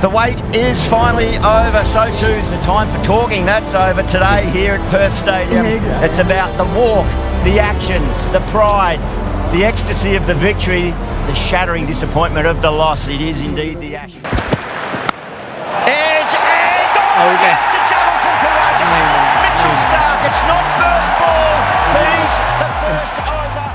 The wait is finally over, so too is the time for talking. That's over today here at Perth Stadium. It's about the walk, the actions, the pride, the ecstasy of the victory, the shattering disappointment of the loss. It is indeed the Ashes. Edge and goal! Gets the juggle from Khawaja. Mitchell Starc, it's not first ball, but he's the first over.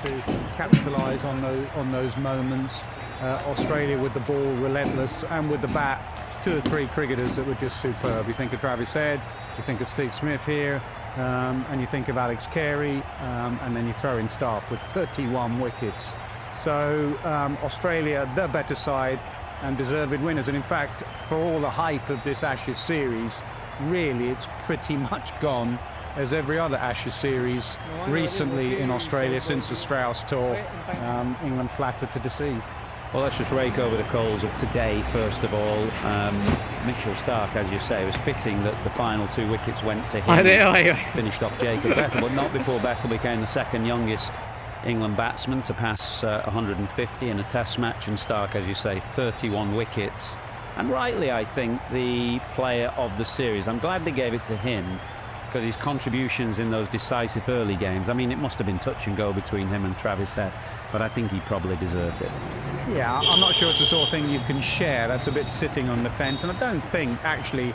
To capitalise on those moments. Australia with the ball relentless, and with the bat, 2 or 3 cricketers that were just superb. You think of Travis Head, you think of Steve Smith here, and you think of Alex Carey, and then you throw in Starc with 31 wickets. So Australia, the better side and deserved winners. And in fact, for all the hype of this Ashes series, really it's pretty much gone as every other Ashes series recently in Australia since the Strauss tour. England flattered to deceive. Well, let's just rake over the coals of today first of all. Mitchell Starc, as you say, it was fitting that the final 2 wickets went to him. Finished off Jacob Bethell, but not before Bethell became the second youngest England batsman to pass 150 in a test match, and Starc, as you say, 31 wickets. And rightly, I think, the player of the series. I'm glad they gave it to him, because his contributions in those decisive early games, I mean, it must have been touch and go between him and Travis Head, but I think he probably deserved it. Yeah, I'm not sure it's the sort of thing you can share. That's a bit sitting on the fence, and I don't think actually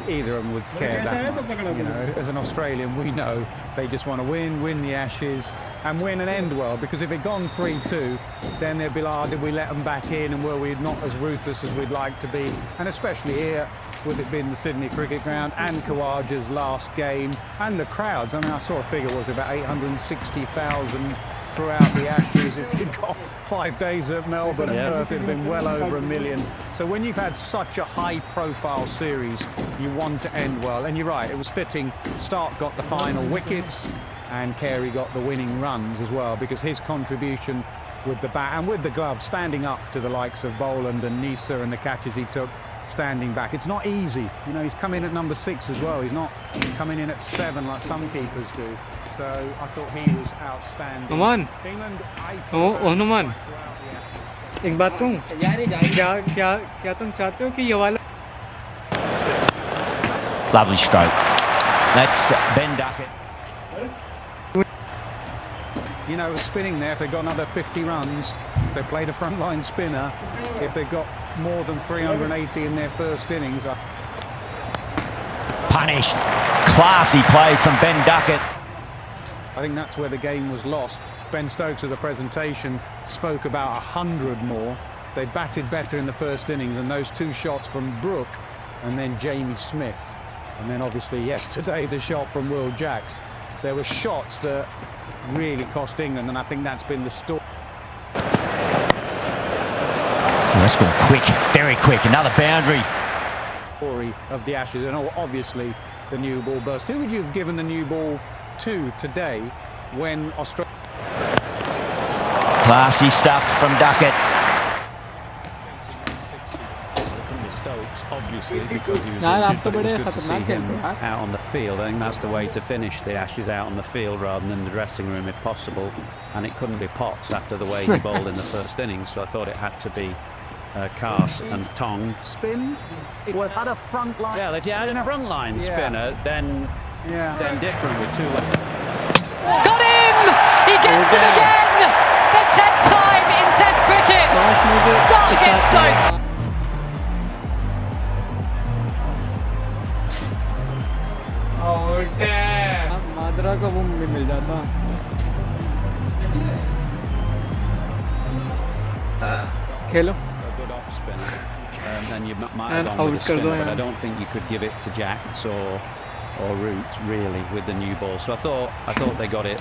either of them would care that much. You know, as an Australian, we know they just want to win the Ashes and win and end well, because if it gone 3-2, then they'd be like, oh, did we let them back in, and were we not as ruthless as we'd like to be? And especially here, with it being the Sydney Cricket Ground and Khawaja's last game, and the crowds. I mean, I saw a figure was about 860,000 throughout the Ashes. If you'd got 5 days at Melbourne and Perth, it'd have been well over 1 million. So when you've had such a high-profile series, you want to end well. And you're right, it was fitting. Starc got the final wickets, and Carey got the winning runs as well, because his contribution with the bat and with the glove, standing up to the likes of Boland and Neser and the catches he took, standing back. It's not easy. You know, he's come in at number 6 as well. He's not coming in at 7 like some keepers do. So I thought he was outstanding. Aman. England, I Oh, thought Numan. एक बात कहूँ, क्या तुम चाहते हो कि ये वाला? Lovely stroke. That's Ben Duckett. You know, spinning there, if they got another 50 runs, if they played a frontline spinner, if they got more than 380 in their first innings. Punished. Classy play from Ben Duckett. I think that's where the game was lost. Ben Stokes, as a presentation, spoke about 100 more. They batted better in the first innings, and those 2 shots from Brook and then Jamie Smith. And then obviously yesterday the shot from Will Jacks. There were shots that really cost England, and I think that's been the story. Let's go quick, very quick, another boundary. Story of the Ashes, and obviously the new ball burst. Who would you have given the new ball to today when Australia... Classy stuff from Duckett. Stokes, obviously, because he was injured, but it was good to see him out on the field. I think that's the way to finish the Ashes, out on the field rather than the dressing room if possible. And it couldn't be Potts after the way he bowled in the first innings, so I thought it had to be Carse and Tong. Spin? It had a front line. Yeah, if you had a front line spinner, then different with 2 left. Got him! He gets him again! The 10th time in Test cricket! Starc against Stokes! मादरा का वो भी मिल जाता खेलो A good off spinner, then you might have gone with a spinner, but I don't think you could give it to Jacks or Root really with the new ball. So I thought they got it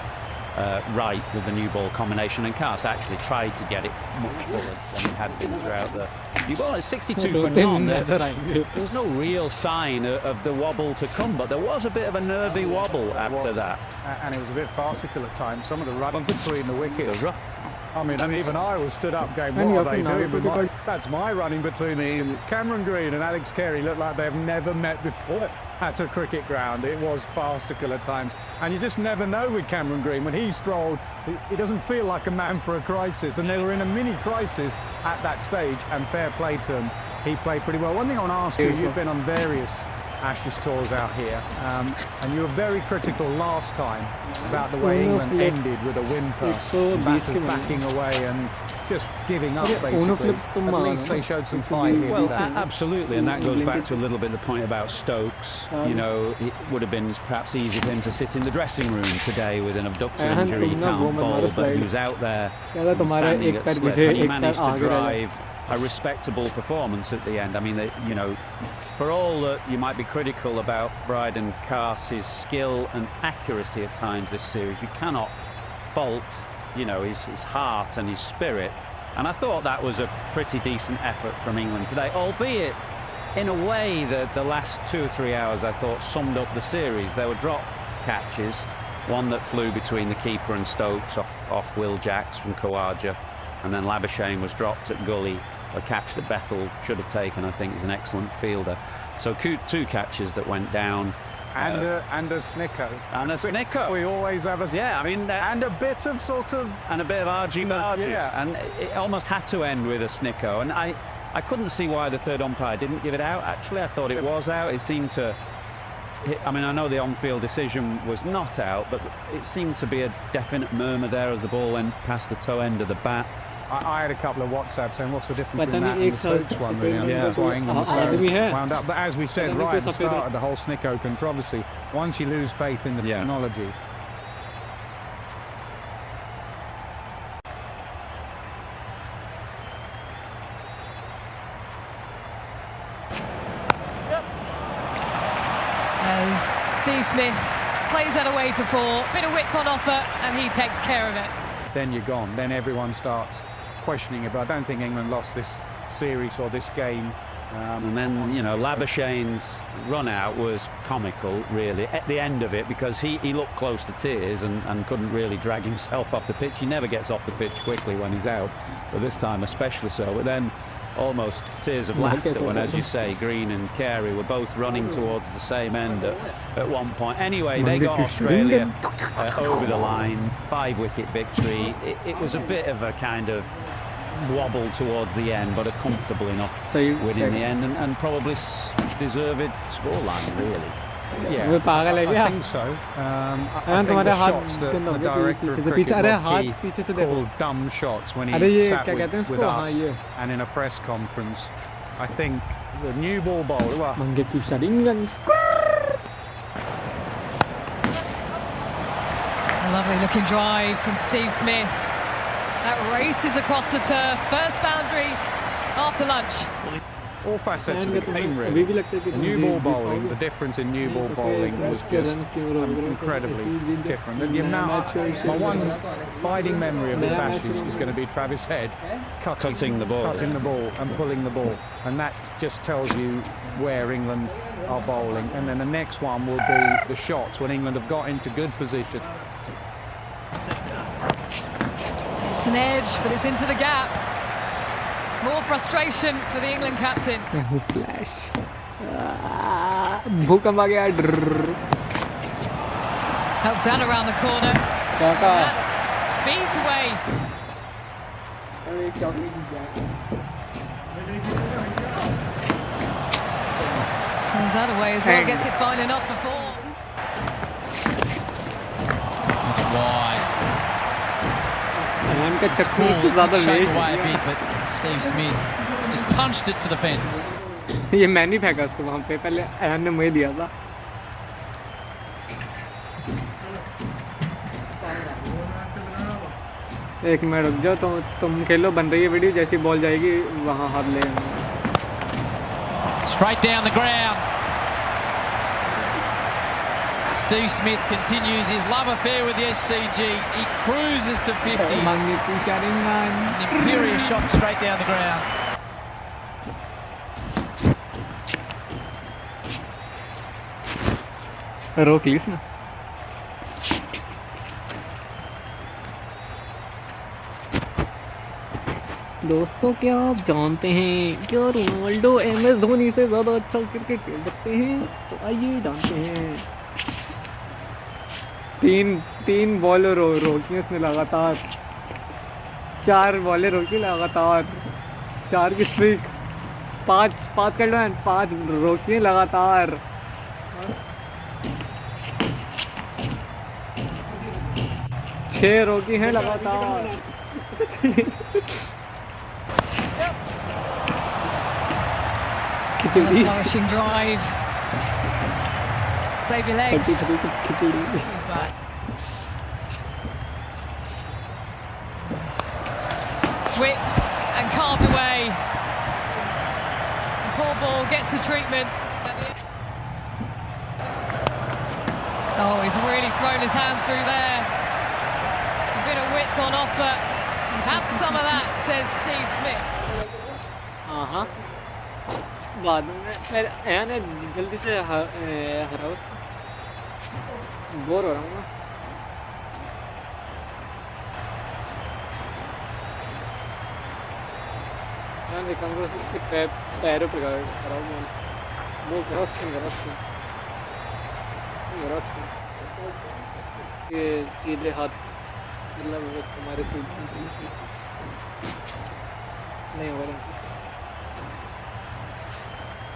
right with the new ball combination, and Carse actually tried to get it much fuller than he had been throughout the new ball. It's 62 for none. There was no real sign of the wobble to come, but there was a bit of a nervy wobble after that. And it was a bit farcical at times. Some of the running between the wickets. I mean, and even I was stood up going, what are they doing? That's my running between the Cameron Green and Alex Carey looked like they've never met before. at a cricket ground. It was farcical at times. And you just never know with Cameron Green. When he strolled, he doesn't feel like a man for a crisis. And they were in a mini crisis at that stage, and fair play to him. He played pretty well. One thing I want to ask you, you've been on various Ashes tours out here, and you were very critical last time about the way England ended with a whimper, batters backing away and just giving up, basically. At least they showed some fight here. Well, absolutely, and that goes back to a little bit the point about Stokes. You know, it would have been perhaps easy for him to sit in the dressing room today with an abductor injury. He can't bowl, but he was out there standing at slip, and he managed to drive a respectable performance at the end. I mean, you know, for all that you might be critical about Brydon Carse's skill and accuracy at times this series, you cannot fault, you know, his heart and his spirit. And I thought that was a pretty decent effort from England today, albeit in a way that the last 2 or 3 hours I thought summed up the series. There were drop catches, one that flew between the keeper and Stokes off Will Jacks from Khawaja, and then Labuschagne was dropped at Gully, a catch that Bethel should have taken. I think he's an excellent fielder. So 2 catches that went down. And a snicko. And a snicko. We always have a... Yeah, I mean... and a bit of sort of... And a bit of argy-bargy. Yeah. And it almost had to end with a snicko. And I couldn't see why the third umpire didn't give it out, actually. I thought it was out. It seemed to... I mean, I know the on-field decision was not out, but it seemed to be a definite murmur there as the ball went past the toe end of the bat. I had a couple of WhatsApps saying, what's the difference between that and the Stokes one, really? I think that's why England was so wound up. But as we said right at the start of the whole snicko controversy, once you lose faith in the technology... As Steve Smith plays that away for 4, bit of whip on offer, and he takes care of it. Then you're gone. Then everyone starts questioning it. But I don't think England lost this series or this game. And then, you know, Labuschagne's run out was comical, really, at the end of it, because he looked close to tears and couldn't really drag himself off the pitch. He never gets off the pitch quickly when he's out, but this time especially so. But then almost tears of laughter when, as you say, Green and Carey were both running towards the same end at one point. Anyway, they got Australia over the line, 5-wicket victory. It was a bit of a kind of wobble towards the end, but a comfortable enough win in the end, and probably deserved scoreline, really. Yeah, I think so. I think the shots that the director of cricket called dumb shots when he sat with us and in a press conference. I think the new ball bowler... A lovely looking drive from Steve Smith. That races across the turf. First boundary after lunch. All facets of the game, really. The new ball bowling, the difference in new ball bowling was just incredibly different. And the amount, my one abiding memory of this Ashes is going to be Travis Head cutting the ball and pulling the ball. And that just tells you where England are bowling. And then the next one will be the shots when England have got into good position. It's an edge, but it's into the gap. More frustration for the England captain. Flash. Bhukam aa gaya. Helps that around the corner. That speeds away. Turns that away as well. Gets it fine enough for 4. It's wide. It's shake away a bit, but Steve Smith just punched it to the fence. ये मैं नहीं फेंका उसको वहाँ पे, पहले अयान ने मुझे दिया था. एक मिनट रुक जाओ, तुम खेलो, बन रही है वीडियो, जैसी बॉल जाएगी वहाँ हाथ ले. Straight down the ground. Steve Smith continues his love affair with the SCG. He cruises to 50. An imperious shot straight down the ground. रोक लीस ना. दोस्तों क्या आप जानते हैं क्या रोनाल्डो MS धोनी से ज़्यादा अच्छा क्रिकेट खेल सकते हैं? तो आइए जानते हैं। तीन बॉलर रोकी उसने लगातार, 4 बॉलें रोकी लगातार, 4 की स्ट्रीक, 5 कैटमैन, 5 रोकी लगातार। 6 रोकी हैं लगातार। A flourishing drive. Save your legs. He's back. Width and carved away. And Paul Ball gets the treatment. Oh, he's really thrown his hands through there. A bit of width on offer. Have some of that, says Steve Smith. हाँ बाद में फिर यार जल्दी से हराओ उसको, bore हो रहा हूँ मैं। यार कांग्रेस इसके पैरों पर कराओ वो इसके सीधे हाथ, मतलब वो हमारे सीधे नहीं होगा।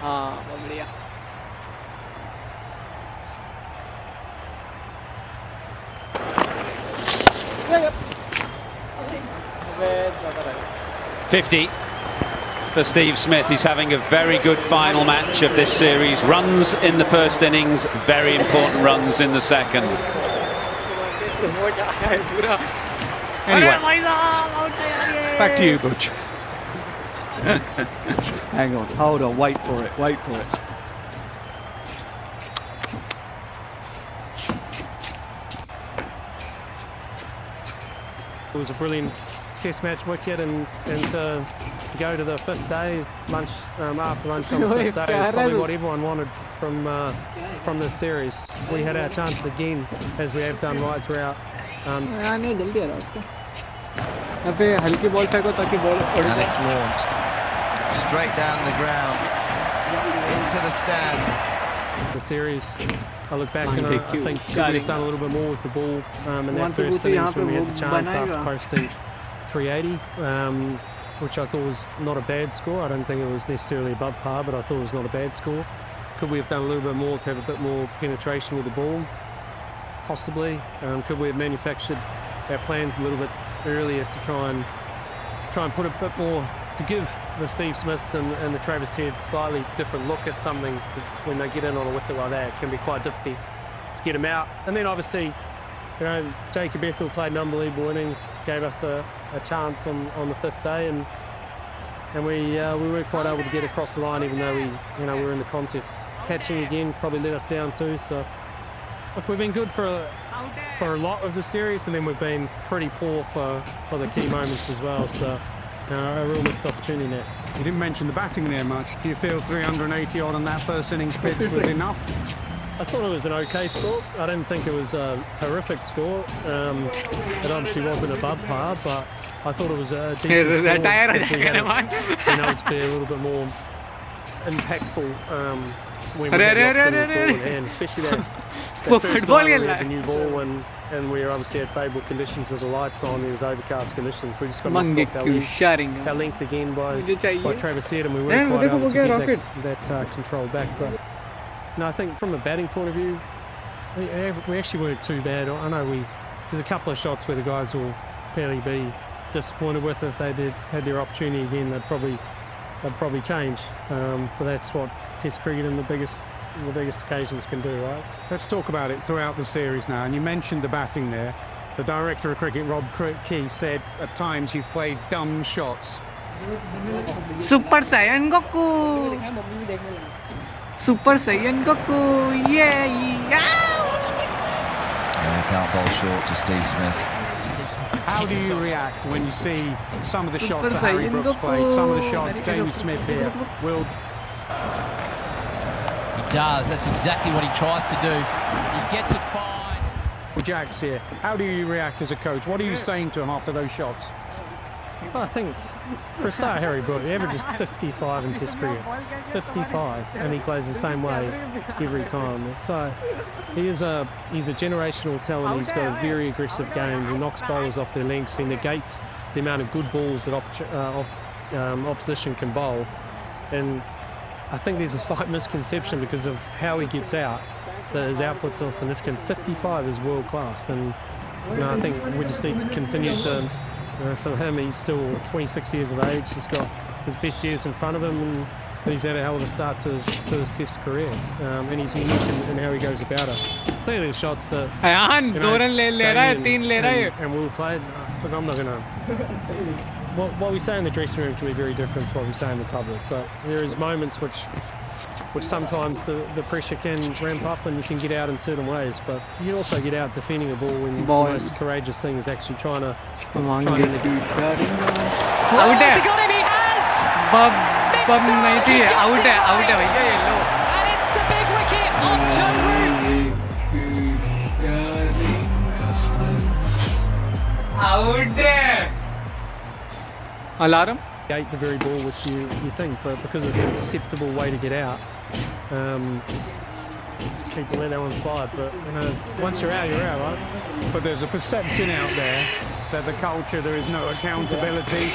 हाँ बहुत बढ़िया। For Steve Smith. He's having a very good final match of this series. Runs in the first innings, very important runs in the second. Anyway, back to you, Butch. Hang on, hold on, wait for it. It was a brilliant Test match wicket, and to go to the 5th day lunch, after lunch on the 5th day is probably what everyone wanted from this series. We had our chance again, as we have done right throughout. And it's launched straight down the ground into the stand. The series, I look back and I think we've done a little bit more with the ball in that first innings when we had the chance after posting 380, which I thought was not a bad score. I don't think it was necessarily above par, but I thought it was not a bad score. Could we have done a little bit more to have a bit more penetration with the ball? Possibly. Could we have manufactured our plans a little bit earlier to try and put a bit more, to give the Steve Smiths and the Travis Heads slightly different look at something, because when they get in on a wicket like that, it can be quite difficult to get them out. And then obviously, you know, Jacob Ethel played an unbelievable innings, gave us a chance on the 5th day, and we weren't quite able to get across the line, even though we were in the contest. Catching again probably let us down too. So look, we've been good for a lot of the series, and then we've been pretty poor for the key moments as well. So a real missed opportunity there. You didn't mention the batting there much. Do you feel 380 odd on that first innings pitch was enough? I thought it was an okay score. I didn't think it was a horrific score. It obviously wasn't above par, but I thought it was a decent score. If we had been able to be a little bit more impactful when we had the option with ball in hand, especially that first night when we had the new ball and we obviously had favourable conditions with the lights on. There was overcast conditions. We just got knocked off our length again by Travis Head, and we weren't quite able to get that control back. But no, I think from a batting point of view, we actually weren't too bad. I know there's a couple of shots where the guys will fairly be disappointed with. If they had their opportunity again, they'd probably change. But that's what Test cricket and the biggest occasions can do, right? Let's talk about it throughout the series now. And you mentioned the batting there. The director of cricket, Rob Key, said at times you've played dumb shots. Super Saiyan Goku! Super Saiyan Goku! Yeah! And he can't bowl short to Steve Smith. How do you react when you see some of the shots that Harry Brooks played, some of the shots Jamie Smith here? He does. That's exactly what he tries to do. He gets it fine. Jack's here. How do you react as a coach? What are you saying to him after those shots? Well, I think for a start, Harry Brook, he averages 55 in Test cricket. 55, and he plays the same way every time. So he's a generational talent. He's got a very aggressive game. He knocks bowlers off their lengths. He negates the amount of good balls that opposition can bowl. And I think there's a slight misconception because of how he gets out, that his outputs are significant. 55 is world class, and I think we just need to continue to. For him, he's still 26 years of age. He's got his best years in front of him, and he's had a hell of a start to his Test career. And he's unique in how he goes about it. Clearly, the shots that and Will played, but I'm not going to. What we say in the dressing room can be very different to what we say in the public. But there is moments which sometimes the pressure can ramp up and you can get out in certain ways, but you can also get out defending a ball when the most courageous thing is actually trying to Out there. Has he got him? He has! Mitch Starc, he gets it right. And it's the big wicket of Joe Root. Out there! Alarm? The very ball which you think, but because it's an acceptable way to get out, people let that one slide. But once you're out, right? But there's a perception out there that the culture, there is no accountability.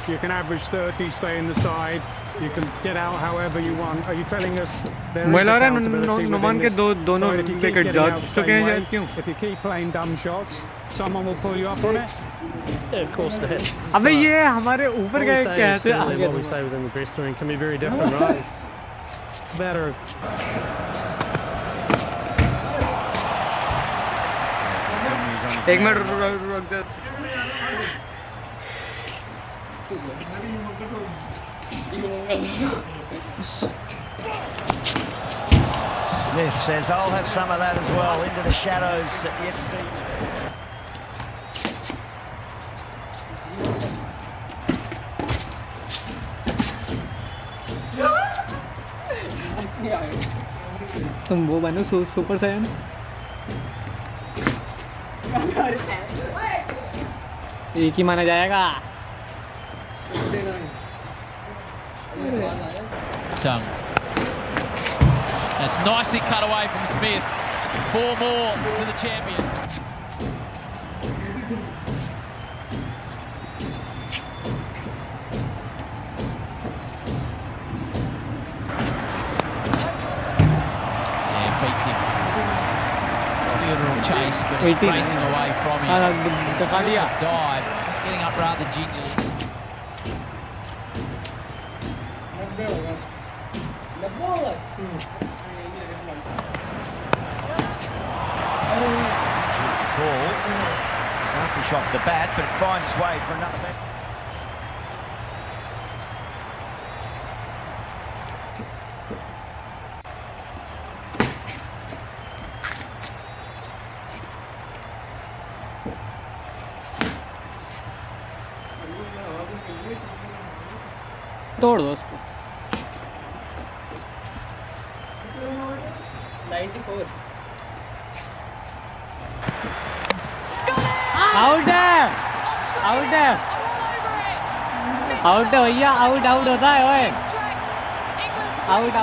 You can average 30, stay in the side. You can get out however you want. Are you telling us there is accountability within this? So if you keep getting out the same way, if you keep playing dumb shots, someone will pull you up on it? Yeah, of course there is. अबे ये हमारे ऊपर गए कैसे आ गए? What we say within the dressing room can be very different, right? It's a matter of. एक minute रुक जा. Smith says, I'll have some of that as well, into the shadows at the SCG. तुम वो बनो super Saiyan. एक ही माना जाएगा. Tongue. That's nicely cut away from Smith. 4 more to the champion. Yeah, beats him. Literal chase, but it's racing away from him. Dive, just getting up rather gingerly. Call. Push off the bat, but it finds its way for another bat. तोड़ दो उसको. 94. Out है. Out है. Out है भैया. Out होता है ओए. आउट.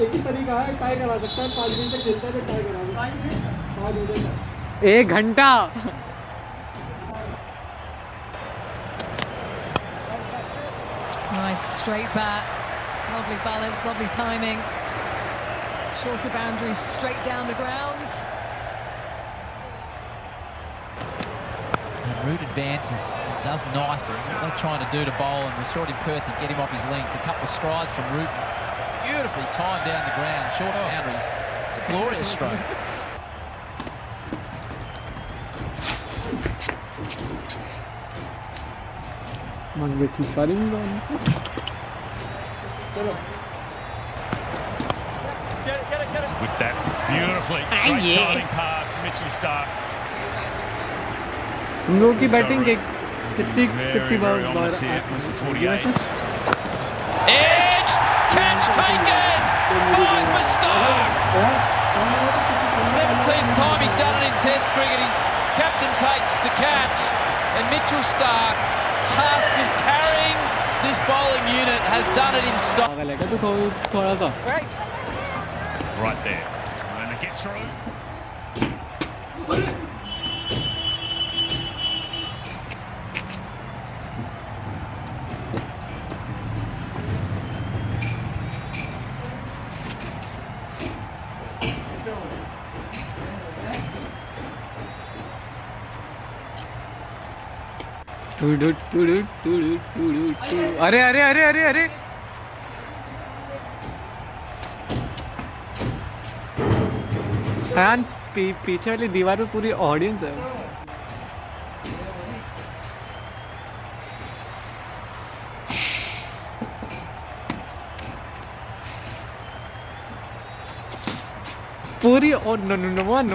एक ही तरीका है टाई करा सकता है. 5 मिनट तक खेलता है तो टाई करा दो. 5 मिनट तक 1 घंटा. Nice straight bat, lovely balance, lovely timing. Shorter boundaries straight down the ground. And Root advances and does nice. That's what they're trying to do to bowl, and we saw it in Perth to get him off his length. A couple of strides from Root. Beautifully timed down the ground, short boundaries. It's a glorious stroke. Get it, With that beautifully, great timing pass, Mitchell Stark. हम लोग की batting Very bar ominous here. It was the 48s. Edge, catch taken. 5 for Stark. 17th time he's done it in Test cricket. His captain takes the catch, and Mitchell Stark, tasked with carrying this bowling unit, has done it in style. Right there. And they get through. अरे अरे अरे अरे अरे यार पीछे वाली दीवार पे पूरी ऑडियंस है। पूरी और नुमान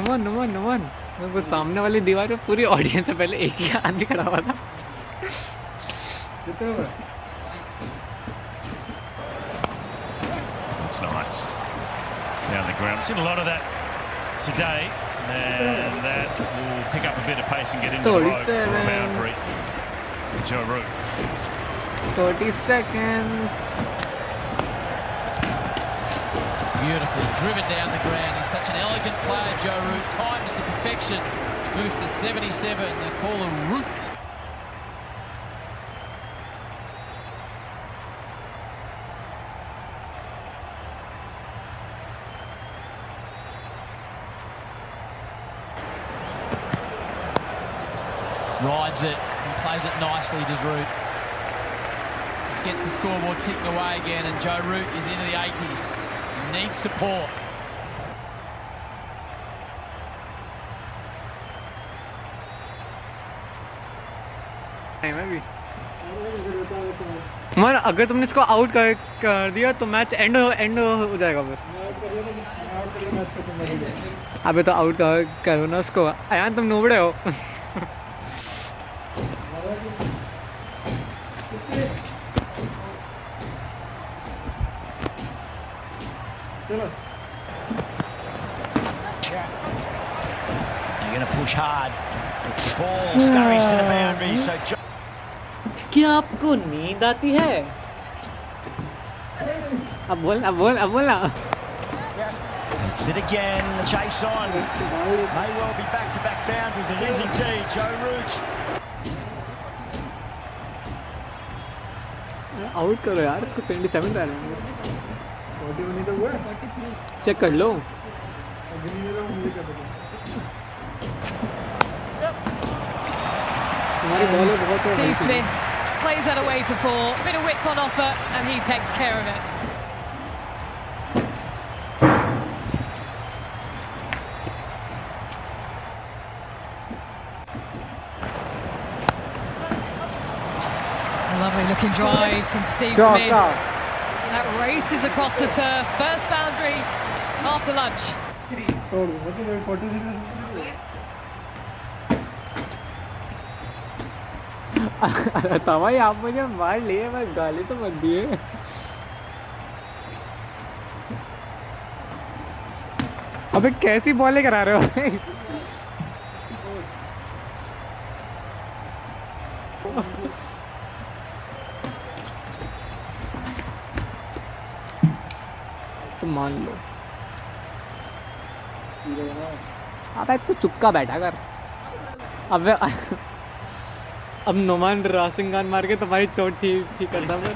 वो सामने वाली दीवार पे पूरी ऑडियंस है। पहले एक ही आदमी खड़ा हुआ था। That's nice. Down the ground. Seen a lot of that today, and that will pick up a bit of pace and get into the road for a boundary. Joe Root. 30 seconds. Beautifully driven down the ground. He's such an elegant player, Joe Root. Timed it to perfection. Moved to 77. They call him Root. Rides it and plays it nicely, does Root. Just gets the scoreboard ticking away again, and Joe Root is into the 80s. He needs support. मगर अगर तुमने इसको out कर दिया तो match and हो जाएगा फिर। अबे तो आउट करो ना उसको। अयान तुम नोबड़े हो। They're going to push hard. The ball scurries to the boundary. So क्या आपको नींद आती है? अब बोलना। It's it again. The chase on. May well be back-to-back boundaries. It is indeed Joe Root. Out करो यार इसको। 27 रन है। चेक कर लो। Steve Smith plays that away for 4. Bit of width on offer, and he takes care of it. A lovely looking drive from Steve Smith. That races across the turf. First boundary after lunch. तवाई आप मुझे मार लिए, मैं गाली तो मत दिए। अबे कैसी बॉलें करा रहे हो? तो मान लो। अबे तू चुपका बैठा कर। अबे अब नोमान रासिंग गन मार के तुम्हारी चोट ठीक करता मैं।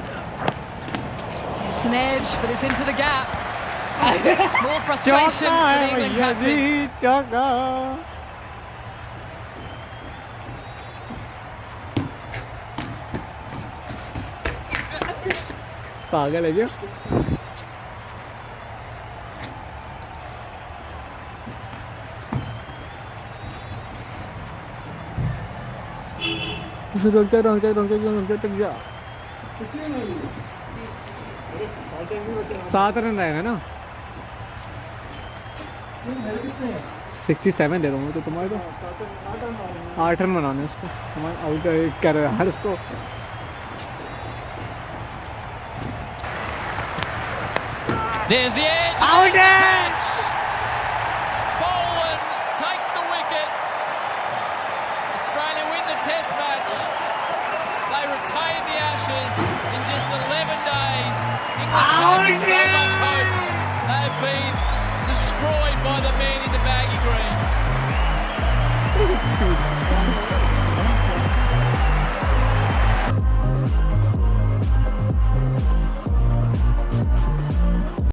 It's an edge, but it's into the gap. More frustration for the England captain. चौका। पागल है क्या? रुक जा टक जा। 7 रन रहेगा ना। 67 दे दूँगा तो तुम्हारे को 8 रन बनाने उसको तुम्हारे आउट कर यार उसको There's the edge. Out Catch. Boland takes the wicket. Australia win the Test match. They retain the Ashes in just 11 days. England played with so much hope. They have been destroyed by the men in the baggy greens.